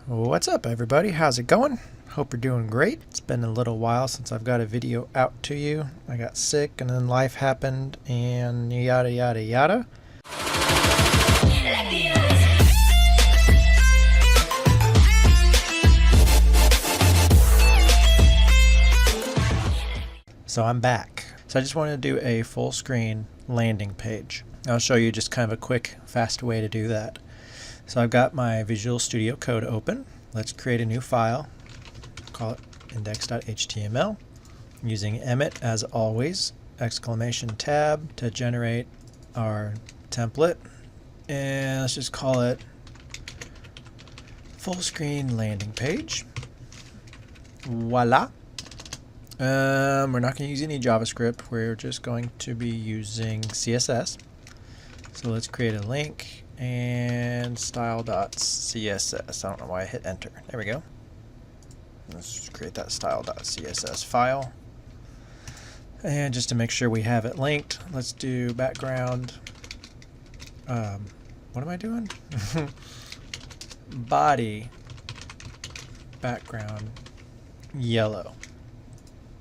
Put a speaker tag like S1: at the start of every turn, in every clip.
S1: What's up, everybody? How's it going? Hope you're doing great. It's been a little while since I've got a video out to you. I got sick and then life happened and yada yada yada. So I'm back. So I just wanted to do a full screen landing page. I'll show you just kind of a quick, fast way to do that. So I've got my Visual Studio Code open. Let's create a new file. Call it index.html. I'm using Emmet as always. Exclamation tab to generate our template. And let's just call it full screen landing page. Voila. We're not going to use any JavaScript. We're just going to be using CSS. So let's create a link and style.css. I don't know why I hit enter. There we go. Let's just create that style.css file. And just to make sure we have it linked, let's do background. What am I doing? Body background yellow.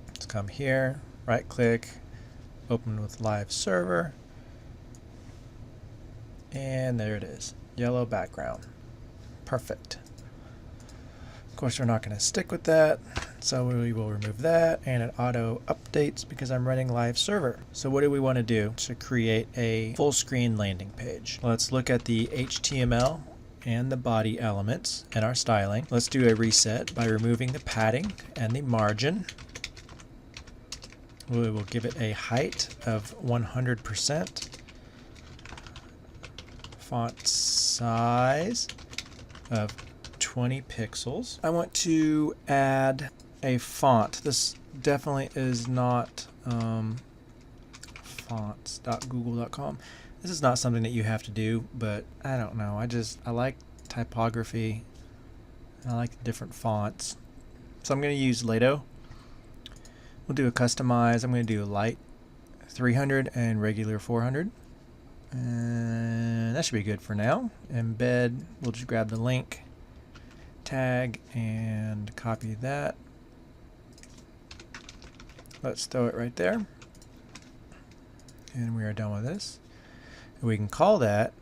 S1: Let's come here, right click, open with live server. And there it is, yellow background. Perfect. Of course, we're not going to stick with that, so we will remove that, and it auto updates because I'm running live server. So what do we want to do to create a full screen landing page? Let's look at the HTML and the body elements and our styling. Let's do a reset by removing the padding and the margin. We will give it a height of 100%. Font size of 20 pixels. I want to add a font. This definitely is not fonts.google.com. This is not something that you have to do, but I don't know. I like typography. I like different fonts. So I'm going to use Lato. We'll do a customize. I'm going to do light 300 and regular 400. And that should be good for now. Embed, we'll just grab the link, tag, and copy that. Let's throw it right there. And we are done with this. And we can call that,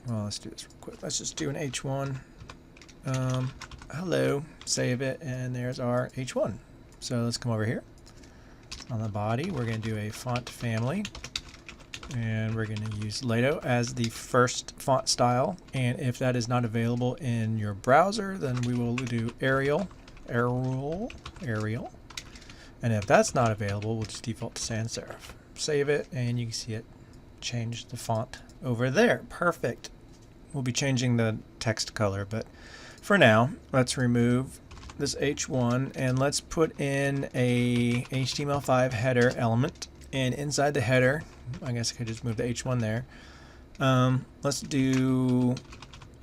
S1: well, let's do this real quick. Let's just do an H1. Hello, save it, and there's our H1. So let's come over here. On the body, we're going to do a font family. And we're going to use Lato as the first font style. And if that is not available in your browser, then we will do Arial. And if that's not available, we'll just default to sans serif. Save it, and you can see it change the font over there. Perfect. We'll be changing the text color, but for now, let's remove this H1 and let's put in a HTML5 header element. And inside the header, I guess I could just move the H1 there. Let's do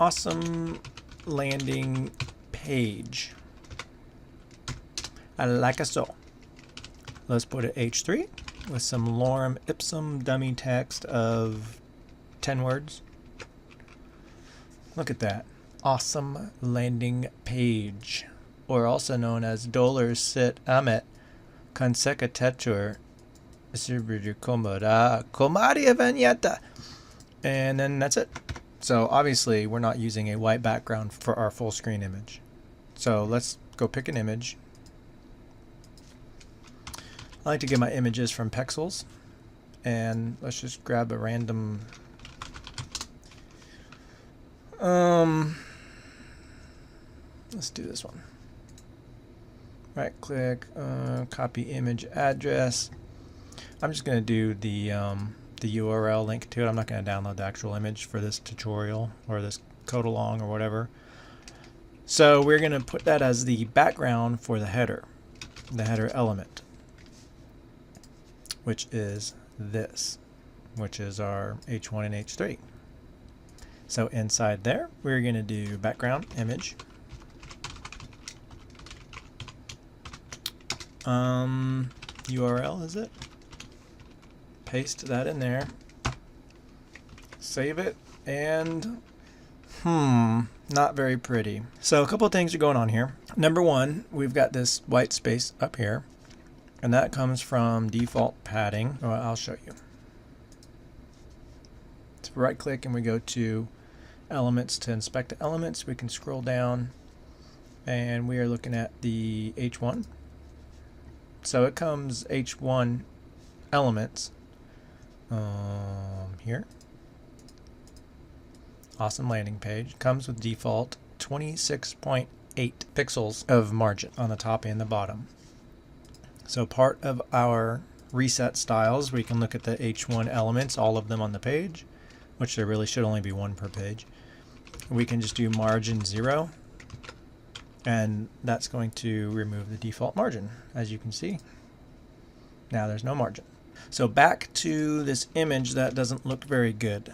S1: awesome landing page. I like it so. Let's put it H3 with some lorem ipsum dummy text of 10 words. Look at that. Awesome landing page. Or also known as Dollar Sit Amet Consecutor. And then that's it. So obviously we're not using a white background for our full screen image. So let's go pick an image. I like to get my images from Pexels. And let's just grab a random let's do this one. Right click, copy image address. I'm just going to do the URL link to it. I'm not going to download the actual image for this tutorial or this code along or whatever. So we're going to put that as the background for the header element, which is this, which is our H1 and H3. So inside there, we're going to do background image. URL is it? Paste that in there, save it, and Not very pretty. So a couple of things are going on here. Number one, we've got this white space up here, and that comes from default padding. Well, I'll show you. So right click and we go to elements to inspect the elements. We can scroll down and we are looking at the H1. So it comes H1 elements here. Awesome landing page. Comes with default 26.8 pixels of margin on the top and the bottom. So part of our reset styles, we can look at the H1 elements, all of them on the page, which there really should only be one per page. We can just do margin 0, and that's going to remove the default margin, as you can see. Now there's no margin. So back to this image that doesn't look very good.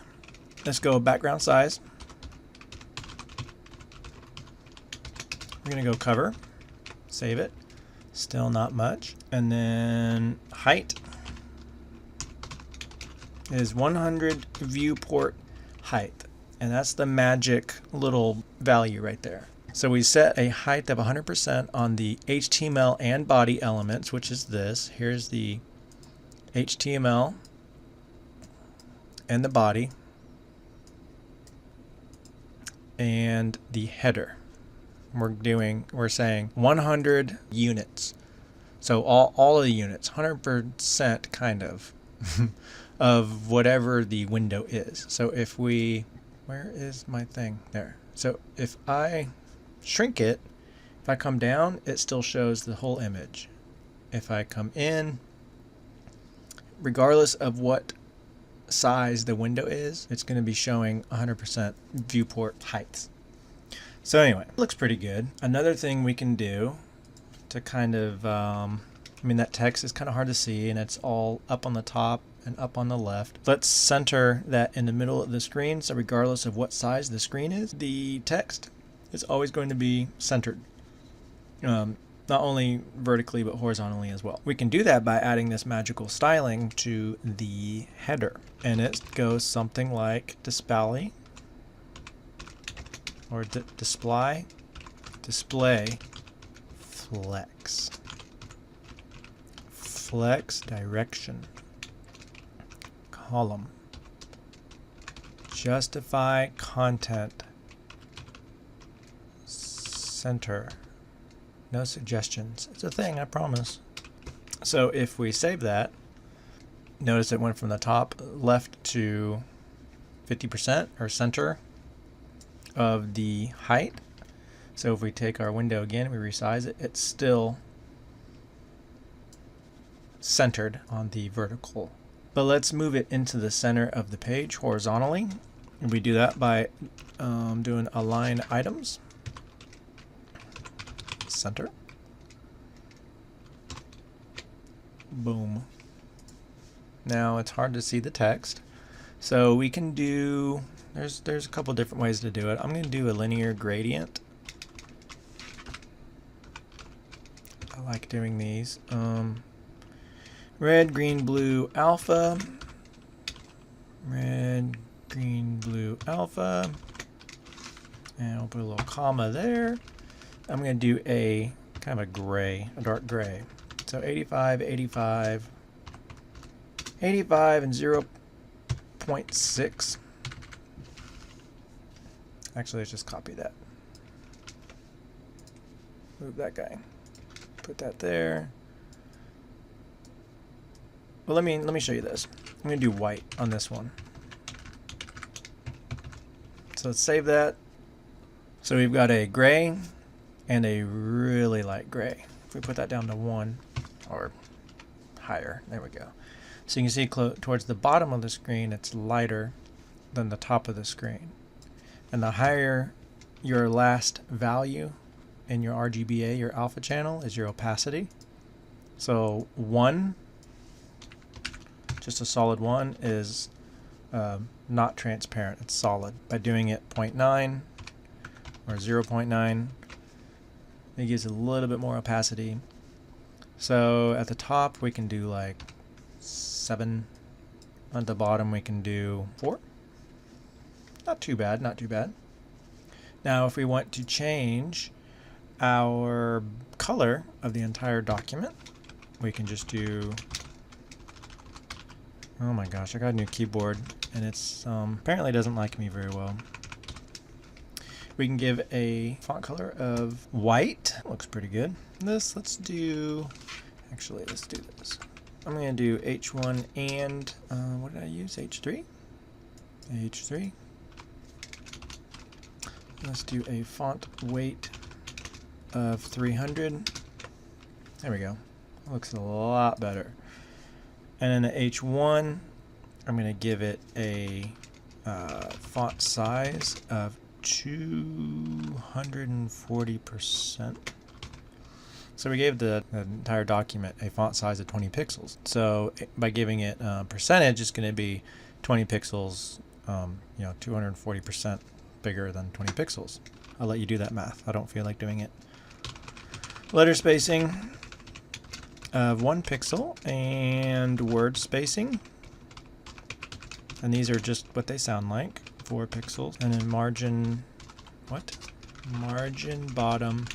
S1: Let's go background size. We're going to go cover, save it. Still not much. And then height is 100 viewport height. And that's the magic little value right there. So we set a height of 100% on the HTML and body elements, which is this. Here's the HTML and the body and the header. We're saying 100 units. So all of the units, 100% kind of of whatever the window is. So if we, where is my thing? There. So if I shrink it, if I come down, it still shows the whole image. If I come in, regardless of what size the window is, it's going to be showing 100% viewport height. So anyway, looks pretty good. Another thing we can do to kind of, that text is kind of hard to see and it's all up on the top and up on the left. Let's center that in the middle of the screen, so regardless of what size the screen is, the text is always going to be centered. Not only vertically but horizontally as well. We can do that by adding this magical styling to the header. And it goes something like display or display flex direction column justify content center. No suggestions. It's a thing, I promise. So if we save that, notice it went from the top left to 50% or center of the height. So if we take our window again, we resize it, it's still centered on the vertical. But let's move it into the center of the page horizontally. And we do that by doing align items. Center. Boom. Now it's hard to see the text, so we can do, there's a couple different ways to do it. I'm going to do a linear gradient. I like doing these. Red, green, blue, alpha. Red, green, blue, alpha. And I'll put a little comma there. I'm going to do a kind of a gray, a dark gray. So 85, 85, 85 and 0.6. Actually, let's just copy that. Move that guy. Put that there. Well, let me show you this. I'm going to do white on this one. So let's save that. So we've got a gray and a really light gray. If we put that down to 1 or higher, there we go. So you can see towards the bottom of the screen, it's lighter than the top of the screen. And the higher your last value in your RGBA, your alpha channel, is your opacity. So 1, just a solid 1, is not transparent, it's solid. By doing it 0.9 or 0.9, it gives a little bit more opacity. So at the top we can do like 7. At the bottom we can do 4. Not too bad, not too bad. Now if we want to change our color of the entire document, we can just do, oh my gosh, I got a new keyboard and it's apparently doesn't like me very well. We can give a font color of white. Looks pretty good. Let's do, actually let's do this. I'm going to do H1 and, what did I use? H3? H3. Let's do a font weight of 300. There we go. Looks a lot better. And then the H1, I'm going to give it a font size of 240%. So we gave the entire document a font size of 20 pixels. So by giving it percentage, it's going to be 20 pixels, 240% bigger than 20 pixels. I'll let you do that math. I don't feel like doing it. Letter spacing of 1 pixel and word spacing. And these are just what they sound like, 4 pixels. And then margin, margin bottom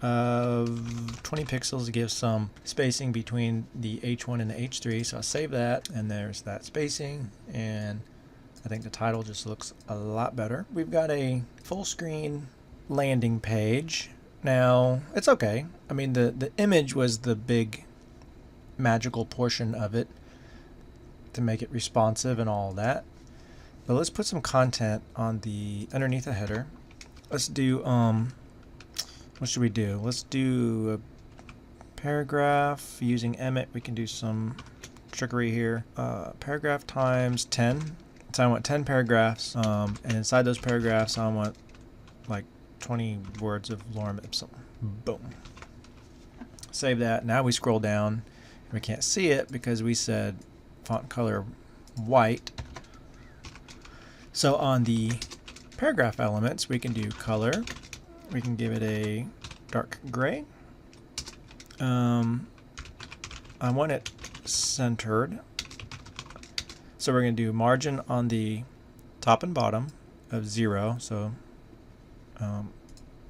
S1: of 20 pixels to give some spacing between the H1 and the H3. So I'll save that, and there's that spacing, and I think the title just looks a lot better. We've got a full screen landing page. Now, it's okay. I mean, the image was the big magical portion of it to make it responsive and all that. But let's put some content on the underneath the header. Let's do what should we do? Let's do a paragraph using Emmet. We can do some trickery here. Paragraph times 10. So I want 10 paragraphs, and inside those paragraphs I want like 20 words of Lorem Ipsum. Boom. Save that. Now we scroll down. We can't see it because we said font color white. So on the paragraph elements, we can do color. We can give it a dark gray. I want it centered. So we're going to do margin on the top and bottom of 0. So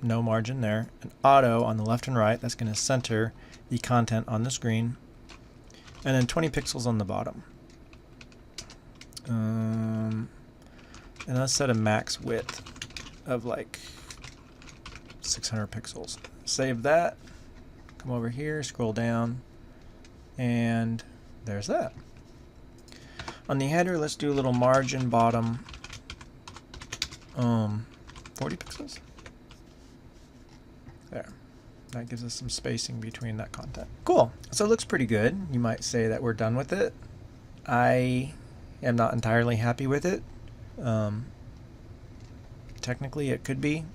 S1: no margin there. And auto on the left and right. That's going to center the content on the screen. And then 20 pixels on the bottom. And let's set a max width of like 600 pixels. Save that. Come over here, scroll down, and there's that. On the header, let's do a little margin bottom. 40 pixels. There. That gives us some spacing between that content. Cool. So it looks pretty good. You might say that we're done with it. I am not entirely happy with it. Technically, it could be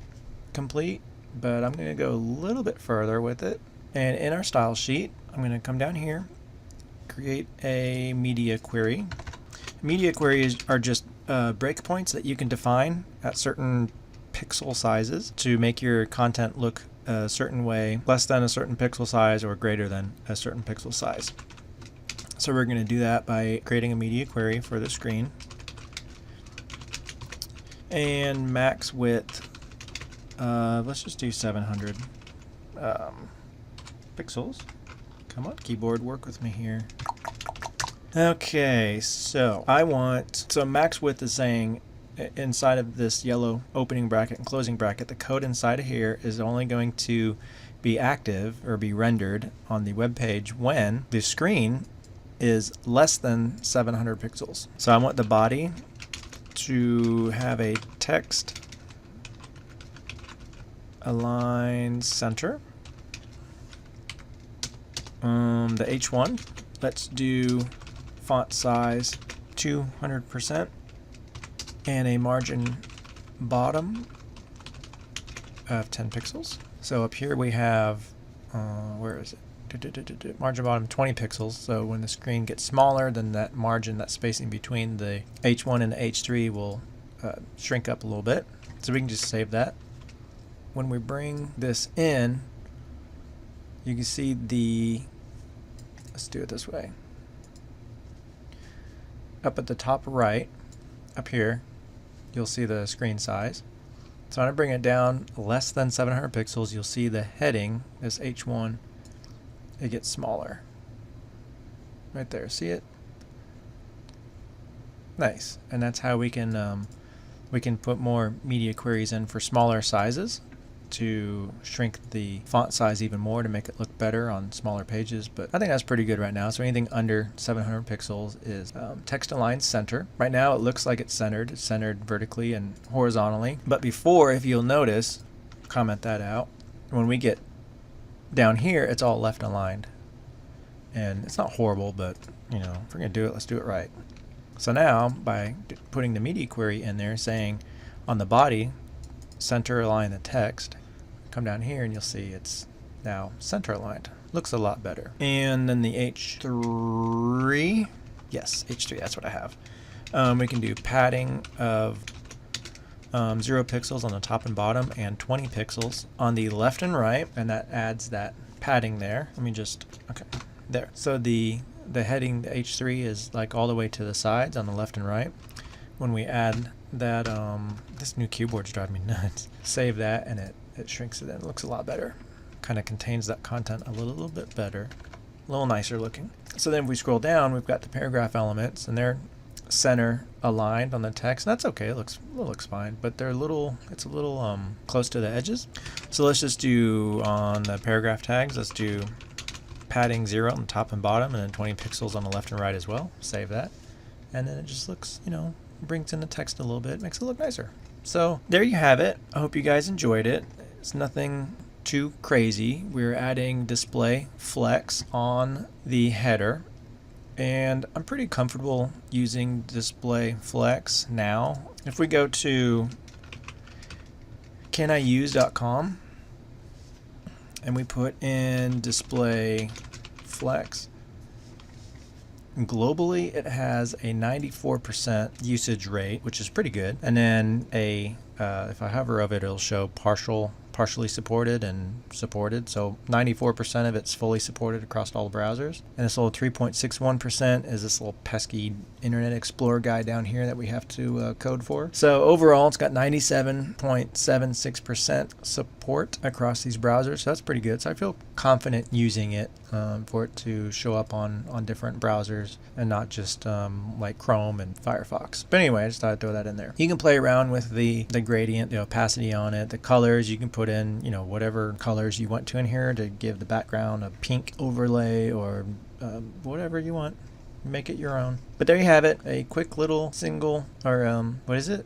S1: complete, but I'm going to go a little bit further with it. And in our style sheet, I'm going to come down here, create a media query. Media queries are just breakpoints that you can define at certain pixel sizes to make your content look a certain way, less than a certain pixel size or greater than a certain pixel size. So we're going to do that by creating a media query for the screen. And max width, let's just do 700 pixels. Come on, keyboard, work with me here. Okay, so max width is saying inside of this yellow opening bracket and closing bracket, the code inside of here is only going to be active or be rendered on the web page when the screen is less than 700 pixels. So I want the body to have a text align center. The H1, let's do font size 200% and a margin bottom of 10 pixels. So up here we have, where is it? Margin bottom 20 pixels. So when the screen gets smaller, then that margin, that spacing between the H1 and the H3 will shrink up a little bit. So we can just save that. When we bring this in, you can see let's do it this way. Up at the top right, up here, you'll see the screen size. So when I bring it down less than 700 pixels, you'll see the heading, this H1, it gets smaller. Right there, see it? Nice. And that's how we can put more media queries in for smaller sizes to shrink the font size even more to make it look better on smaller pages. But I think that's pretty good right now. So anything under 700 pixels is text align center. Right now it looks like it's centered. It's centered vertically and horizontally. But before, if you'll notice, comment that out, when we get down here, it's all left aligned. And it's not horrible, but you know, if we're gonna do it, let's do it right. So now by putting the media query in there saying on the body, center align the text, come down here and you'll see it's now center aligned. Looks a lot better. And then the H3, yes, H3, that's what I have. We can do padding of 0 pixels on the top and bottom and 20 pixels on the left and right, and that adds that padding there. Let me just, okay, there. So the heading, the H3, is like all the way to the sides on the left and right. When we add that, this new keyboard's driving me nuts. Save that and it shrinks it in. It looks a lot better. Kind of contains that content a little bit better. A little nicer looking. So then if we scroll down, we've got the paragraph elements and they're center aligned on the text. And that's okay, it looks fine, but they're it's a little close to the edges. So let's just do on the paragraph tags, let's do padding 0 on the top and bottom and then 20 pixels on the left and right as well. Save that. And then it just looks, you know, brings in the text a little bit, makes it look nicer. So there you have it. I hope you guys enjoyed it. It's nothing too crazy. We're adding display flex on the header, and I'm pretty comfortable using display flex now. If we go to caniuse.com and we put in display flex, globally it has a 94% usage rate, which is pretty good. And then if I hover over it, it'll show partially supported and supported. So 94% of it's fully supported across all the browsers. And this little 3.61% is this little pesky Internet Explorer guy down here that we have to code for. So overall, it's got 97.76% support across these browsers. So that's pretty good. So I feel confident using it for it to show up on different browsers and not just like Chrome and Firefox. But anyway, I just thought I'd throw that in there. You can play around with the gradient, the opacity on it, the colors. You can put in, you know, whatever colors you want to in here to give the background a pink overlay or whatever you want. Make it your own. But there you have it, a quick little single, or what is it?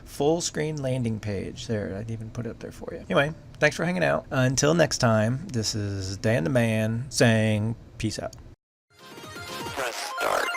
S1: Full screen landing page. There, I even put it up there for you. Anyway, thanks for hanging out. Until next time, this is Dan the Man saying peace out.
S2: Press start.